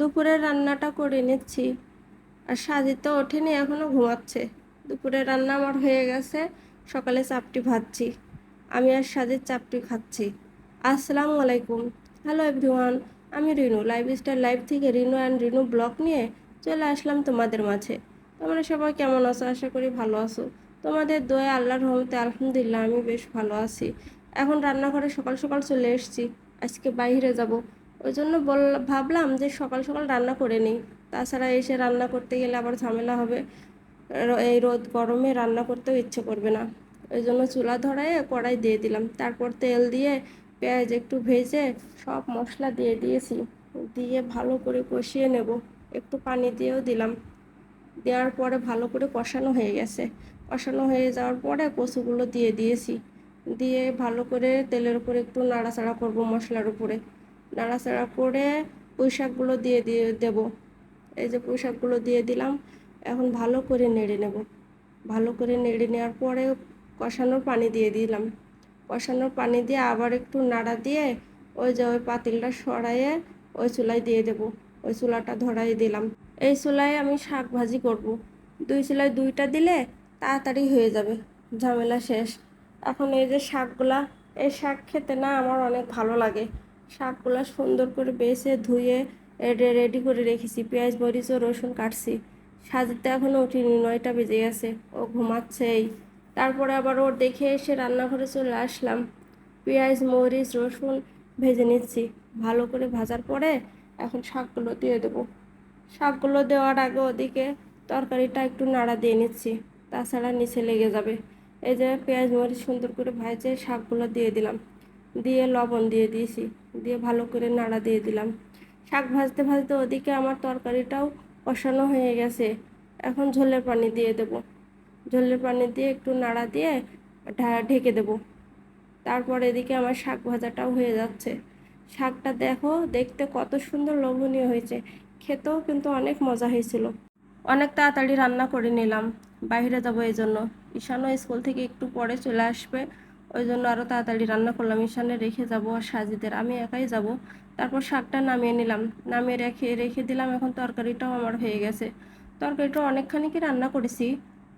দুপুরের রান্নাটা করে নিচ্ছি। আর সাজিদ তো ওঠেনি, এখনও ঘুমাচ্ছে। দুপুরের রান্না আমার হয়ে গেছে। সকালে চাপটি ভাজছি। আমি আর সাজিদ চাপটি খাচ্ছি। আসসালামু আলাইকুম। Hello everyone. আমি রিনু, লাইফস্টাইল লাইফ থেকে রিনু অ্যান্ড রিনু ব্লগ নিয়ে চলে আসলাম তোমাদের মাঝে। তোমরা সবাই কেমন আছো? আশা করি ভালো আছো। তোমাদের দোয়া আল্লাহর রহমতে আলহামদুলিল্লাহ আমি বেশ ভালো আছি। এখন রান্নাঘরে সকাল সকাল চলে এসেছি। আজকে বাইরে যাব, ওই জন্য ভাবলাম যে সকাল সকাল রান্না করে নিই। তাছাড়া এসে রান্না করতে গেলে আবার ঝামেলা হবে। এই রোদ গরমে রান্না করতেও ইচ্ছে করবে না। ওই জন্য চুলা ধরায় কড়াই দিয়ে দিলাম, তারপর তেল দিয়ে পেঁয়াজ একটু ভেজে সব মশলা দিয়ে দিয়েছি। দিয়ে ভালো করে কষিয়ে নেব। একটু পানি দিয়েও দিলাম। দেওয়ার পরে ভালো করে কষানো হয়ে গেছে। কষানো হয়ে যাওয়ার পরে কচুগুলো দিয়ে দিয়েছি। দিয়ে ভালো করে তেলের উপরে একটু নাড়াচাড়া করব, মশলার উপরে নাড়াচাড়া করে পুঁই শাকগুলো দিয়ে দেবো। এই যে পুঁই শাকগুলো দিয়ে দিলাম। এখন ভালো করে নেড়ে নেব। ভালো করে নেড়ে নেওয়ার পরে কষানোর পানি দিয়ে দিলাম। কষানোর পানি দিয়ে আবার একটু নাড়া দিয়ে ওই পাতিলটা সরাইয়ে ওই চুলায় দিয়ে দেব। ওই চুলাটা ধরাই দিলাম। এই চুলায় আমি শাক ভাজি করব। দুই চুলায় দুইটা দিলে তাড়াতাড়ি হয়ে যাবে, ঝামেলা শেষ। এখন এই যে শাকগুলা, এই শাক খেতে না আমার অনেক ভালো লাগে। শাকগুলা সুন্দর করে বেছে ধুয়ে রেডি করে রেখেছি। পেঁয়াজ মরিচ ও রসুন কাটছি। সাজিতে এখনও উঠিনি, 9টা বেজে গেছে। ও ঘুমাচ্ছেই। তারপরে আবার ওর দেখে এসে রান্নাঘরে চলে আসলাম। পেঁয়াজ মরিচ রসুন ভেজে নিচ্ছি। ভালো করে ভাজার পরে এখন শাকগুলো দিয়ে দেবো। শাকগুলো দেওয়ার আগে ওদিকে তরকারিটা একটু নাড়া দিয়ে নিচ্ছি, তাছাড়া নিচে লেগে যাবে। এই যে পেঁয়াজ মরিচ সুন্দর করে ভেজে শাকগুলো দিয়ে দিলাম। দিয়ে লবণ দিয়ে দিয়েছি। দিয়ে ভালো করে নাড়া দিয়ে দিলাম। শাক ভাজতে ভাজতে ওদিকে আমার তরকারিটাও কষানো হয়ে গেছে। এখন ঝোলের পানি দিয়ে দেব। ঝোলের পানি দিয়ে একটু নাড়া দিয়ে ঢেকে দেব। তারপর এদিকে আমার শাক ভাজাটাও হয়ে যাচ্ছে। শাকটা দেখো, দেখতে কত সুন্দর লোভনীয় হয়েছে। খেতেও কিন্তু অনেক মজা হয়েছিল। অনেক তাড়াতাড়ি রান্না করে নিলাম। বাইরে যাব এই জন্য। ঈশানও স্কুল থেকে একটু পরে চলে আসবে, ওই জন্য আরও তাড়াতাড়ি রান্না করলাম। ঈশানে রেখে যাব আর সাজিদের, আমি একাই যাব। তারপর শাকটা নামিয়ে নিলাম, নামিয়ে রেখে রেখে দিলাম। এখন তরকারিটাও আমার হয়ে গেছে। তরকারিটা অনেকখানি কি রান্না করেছি,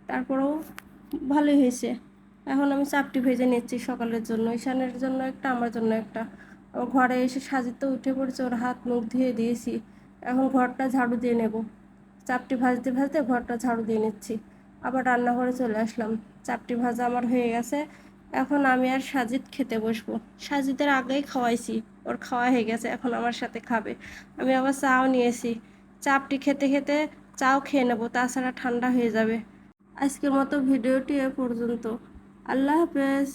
তারপরেও ভালোই হয়েছে। এখন আমি চাপটি ভেজে নিচ্ছি সকালের জন্য, ঈশানের জন্য একটা, আমার জন্য একটা। ও ঘরে এসে সাজিতে উঠে পড়েছে, ওর হাত মুখ ধুয়ে দিয়েছি। এখন ঘরটা ঝাড়ু দিয়ে নেব। চাপটি ভাজতে ভাজতে ঘরটা ঝাড়ু দিয়ে নিচ্ছি। আবার রান্নাঘরে চলে আসলাম। চাপটি ভাজা আমার হয়ে গেছে। এখন আমি আর সাজিদ খেতে বসবো। সাজিদের আগেই খাওয়াইছি, ওর খাওয়া হয়ে গেছে, এখন আমার সাথে খাবে। আমি আবার চাও নিয়েছি। চাপটি খেতে খেতে চাও খেয়ে নেবো, তাছাড়া ঠান্ডা হয়ে যাবে। আজকের মতো ভিডিওটি এ পর্যন্ত। আল্লাহ হাফেজ।